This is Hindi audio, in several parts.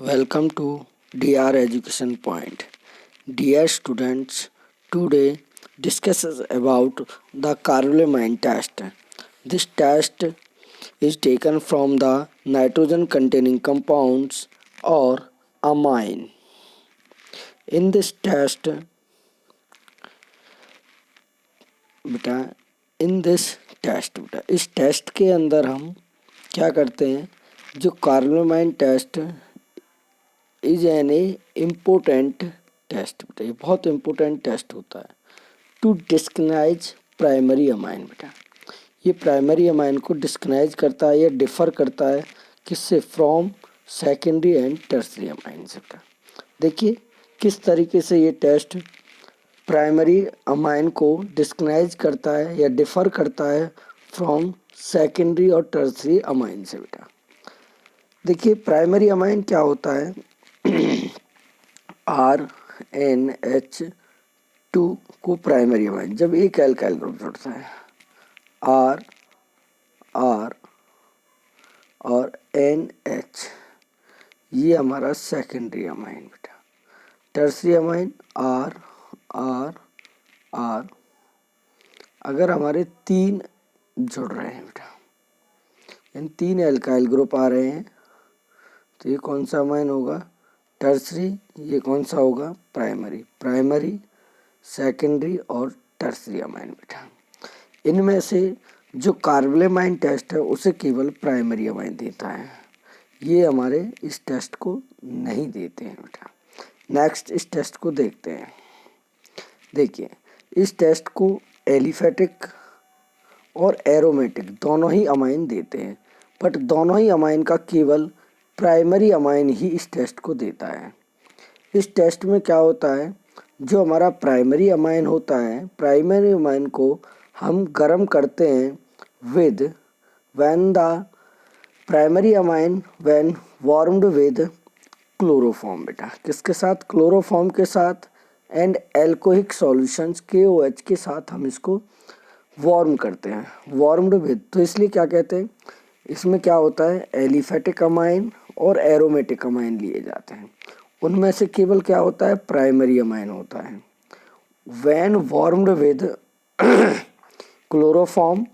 Welcome to DR Education Point. Dear students, today discusses about the Carole-Mine test. This test is taken from the nitrogen containing compounds or amine. In this test, बेटा इस टेस्ट के अंदर हम क्या करते हैं, जो carbylamine test is an important test. बेटा ये बहुत इम्पोर्टेंट टेस्ट होता है टू डिस्क्रिमिनेट प्राइमरी अमाइन। बेटा ये प्राइमरी अमाइन को डिस्क्रिमिनेट करता है या डिफर करता है किससे, from secondary and tertiary amine से। बेटा देखिए किस तरीके से ये टेस्ट प्राइमरी अमाइन को डिस्क्रिमिनेट करता है या डिफर करता है फ्रॉम सेकेंडरी और टर्सरी अमाइन से। बेटा देखिए प्राइमरी अमाइन क्या होता है, RNH2 को प्राइमरी अमाइन, जब एक एल्काइल ग्रुप जुड़ता है R और NH, ये हमारा सेकेंडरी अमाइन। बेटा टर्सरी अमाइन R। अगर हमारे 3 जुड़ रहे हैं बेटा, इन 3 एल्काइल ग्रुप आ रहे हैं तो ये कौन सा अमाइन होगा, टर्सरी। ये कौन सा होगा, प्राइमरी, सेकेंडरी और टर्सरी अमाइन। बेटा इनमें से जो कार्बोमाइन टेस्ट है उसे केवल प्राइमरी अमाइन देता है, ये हमारे इस टेस्ट को नहीं देते हैं। बेटा नेक्स्ट इस टेस्ट को देखते हैं। देखिए इस टेस्ट को एलिफेटिक और एरोमेटिक दोनों ही अमाइन देते हैं, बट दोनों ही अमाइन का केवल प्राइमरी अमाइन ही इस टेस्ट को देता है। इस टेस्ट में क्या होता है, जो हमारा प्राइमरी अमाइन होता है, प्राइमरी अमाइन को हम गर्म करते हैं with when the primary amine when warmed with chloroform. बेटा किसके साथ, क्लोरोफॉर्म के साथ एंड एल्कोहिक सॉल्यूशंस KOH के साथ हम इसको वार्म करते हैं, वार्म्ड विद। तो इसलिए क्या कहते हैं, इसमें क्या होता है, एलिफेटिक अमाइन और एरोमेटिक अमाइन लिए जाते हैं। उनमें से केवल क्या होता है, प्राइमरी अमाइन होता है। When warmed with chloroform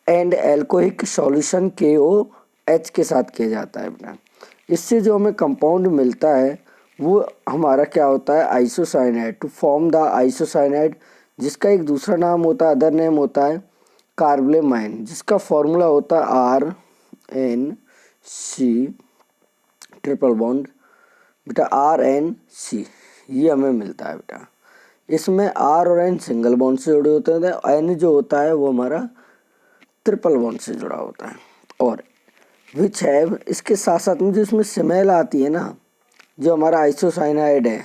and alcoholic solution KOH के साथ किया जाता है। बेटा इससे जो हमें कंपाउंड मिलता है वो हमारा क्या होता है, isocyanide. To form the isocyanide, जिसका एक दूसरा नाम होता है, अदर नेम होता है कार्बोमाइन, जिसका फॉर्मूला होता है RNC ट्रिपल बॉन्ड। बेटा RNC ये हमें मिलता है। बेटा इसमें R और N सिंगल बॉन्ड से जुड़े होते हैं, N जो होता है वो हमारा ट्रिपल बॉन्ड से जुड़ा होता है। और विच हैव, इसके साथ साथ में जो इसमें स्मेल आती है ना, जो हमारा आइसोसाइनाइड है,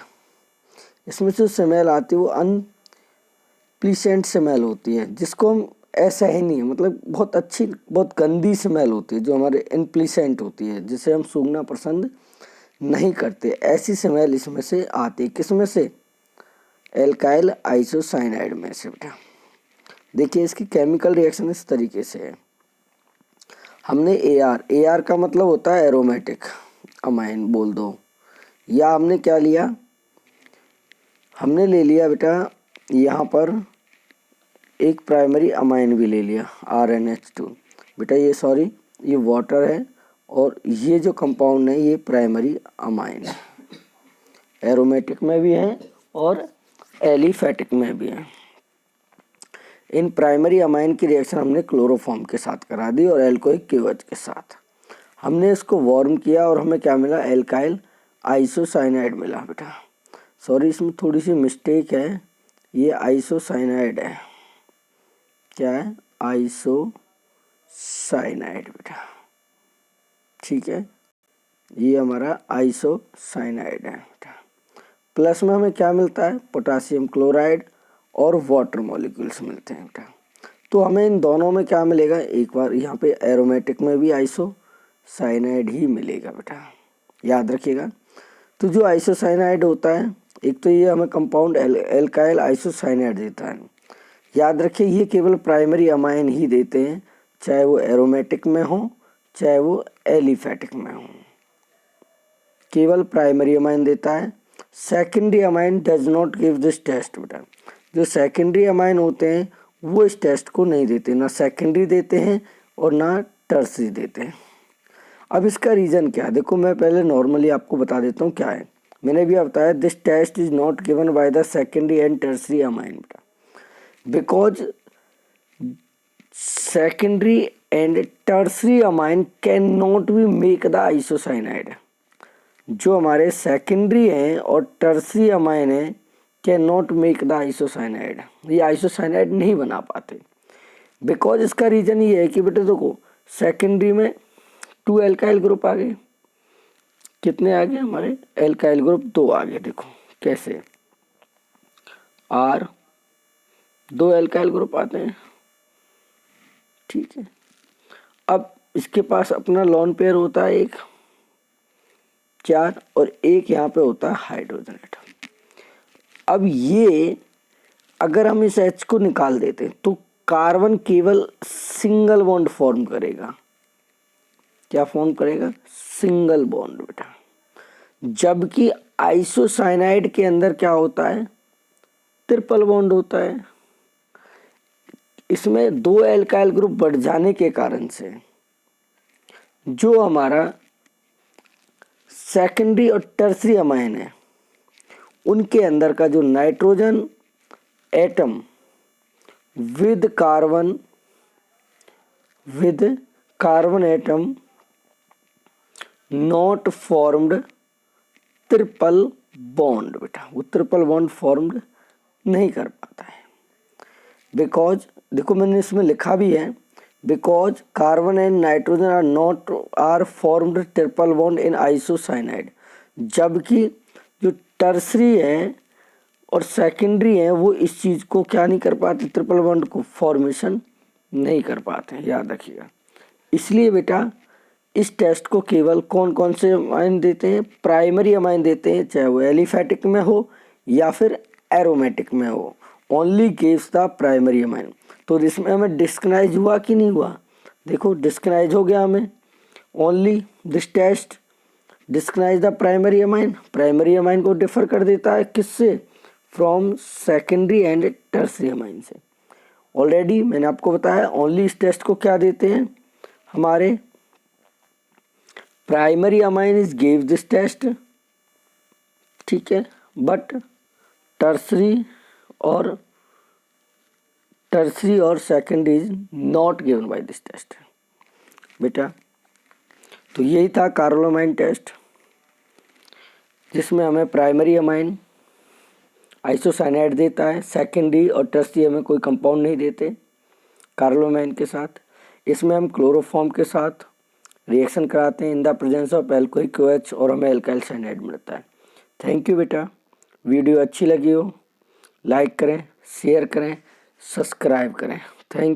इसमें जो स्मेल आती है वो अनप्लीसेंट स्मेल होती है, जिसको हम ऐसा ही नहीं है, मतलब बहुत अच्छी बहुत गंदी स्मेल होती है जो हमारे इनप्लीसेंट होती है, जिसे हम सूंघना पसंद नहीं करते। ऐसी स्मेल इसमें से आती है, किसमें से, एल्काइल आइसोसाइनाइड में से। बेटा देखिए इसकी केमिकल रिएक्शन इस तरीके से है। हमने AR का मतलब होता है एरोमेटिक अमाइन बोल दो, या हमने क्या लिया, हमने ले लिया बेटा यहाँ पर एक प्राइमरी अमाइन भी ले लिया RNH2। बेटा ये वाटर है और ये जो कंपाउंड है ये प्राइमरी अमाइन है, एरोमेटिक में भी है और एलिफेटिक में भी है। इन प्राइमरी अमाइन की रिएक्शन हमने क्लोरोफॉर्म के साथ करा दी और एल्कोहिक KOH के साथ। हमने इसको वार्म किया और हमें क्या मिला, एल्काइल आइसोसाइनाइड मिला। बेटा इसमें थोड़ी सी मिस्टेक है, ये आइसोसाइनाइड है, क्या है, आइसोसाइनाइड। बेटा ठीक है, ये हमारा आइसोसाइनाइड है। बेटा प्लस में हमें क्या मिलता है, पोटासियम क्लोराइड और वाटर मॉलिक्यूल्स मिलते हैं। बेटा तो हमें इन दोनों में क्या मिलेगा, एक बार यहाँ पे एरोमेटिक में भी आइसोसाइनाइड ही मिलेगा। बेटा याद रखिएगा। तो जो आइसोसाइनाइड होता है, एक तो ये हमें कंपाउंड एल्काइल आइसोसाइनाइड देता है। याद रखिए ये केवल प्राइमरी अमाइन ही देते हैं, चाहे वो एरोमेटिक में हो चाहे वो एलिफेटिक में हो। केवल प्राइमरी अमाइन देता है। Secondary amine does not give this test बेटा। जो सेकेंडरी अमाइन होते हैं वो इस टेस्ट को नहीं देते, ना सेकेंडरी देते हैं और ना टर्सरी देते हैं। अब इसका रीज़न क्या है, देखो मैं पहले नॉर्मली आपको बता देता हूँ क्या है। मैंने भी बताया this test is not given by the secondary and tertiary amine बेटा, because secondary and tertiary amine can not be make the isocyanide. जो हमारे सेकेंडरी हैं और टर्सरी अमाइन हैं can not make the isocyanide, ये आइसोसाइनाइड नहीं बना पाते। बिकॉज इसका रीज़न ये है कि बेटे देखो सेकेंडरी में 2 एल्काइल ग्रुप आ गए, कितने आ गए हमारे एल्काइल ग्रुप 2 आ गए। देखो कैसे R 2 एल्काइल ग्रुप आते हैं, ठीक है। अब इसके पास अपना लॉन पेयर होता है एक 4 और एक यहाँ पे होता है हाइड्रोजन एटम। अब ये अगर हम इस H को निकाल देते हैं तो कार्बन केवल सिंगल बॉन्ड फॉर्म करेगा। क्या फॉर्म करेगा? सिंगल बॉन्ड बेटा। जबकि आइसोसाइनाइड के अंदर क्या होता है? ट्रिपल बॉन्ड होता है। इसमें 2 एल्काइल ग्रुप बढ़ जाने के कारण से जो हमारा सेकेंडरी और टर्सरी अमाइन है उनके अंदर का जो nitrogen atom with carbon atom not formed triple bond बेटा, वो ट्रिपल बॉन्ड फॉर्म्ड नहीं कर पाता है। बिकॉज देखो मैंने इसमें लिखा भी है, because carbon and nitrogen are formed triple bond in isocyanide. जबकि जो टर्सरी है और सेकेंडरी हैं वो इस चीज़ को क्या नहीं कर पाते, ट्रिपल बॉन्ड को फॉर्मेशन नहीं कर पाते हैं, याद रखिएगा। इसलिए बेटा इस टेस्ट को केवल कौन कौन से अमाइन देते हैं? प्राइमरी अमाइन देते हैं, चाहे वो एलिफेटिक में हो या फिर एरोमेटिक में हो। Only gives the primary amine. तो इसमें हमें डिस्क्राइज हुआ कि नहीं हुआ? देखो डिस्क्राइज हो गया हमें। Only this test describes the primary amine. Primary amine को डिफर कर देता है किससे? From secondary and tertiary amine से। ऑलरेडी मैंने आपको बताया ओनली इस टेस्ट को क्या देते हैं हमारे primary amine is give this test, ठीक है, बट टर्सरी और secondary is not given by this test बेटा। तो यही था कार्बोलामाइन टेस्ट जिसमें हमें प्राइमरी अमाइन आइसोसाइनाइड देता है, सेकेंडरी और टर्सरी हमें कोई कंपाउंड नहीं देते कार्बोलामाइन के साथ। इसमें हम क्लोरोफॉर्म के साथ रिएक्शन कराते हैं in the presence of alcoholic OH और हमें एल्काइल साइनाइड मिलता है। थैंक यू बेटा। वीडियो अच्छी लगी हो लाइक करें, शेयर करें, सब्सक्राइब करें। Thank you.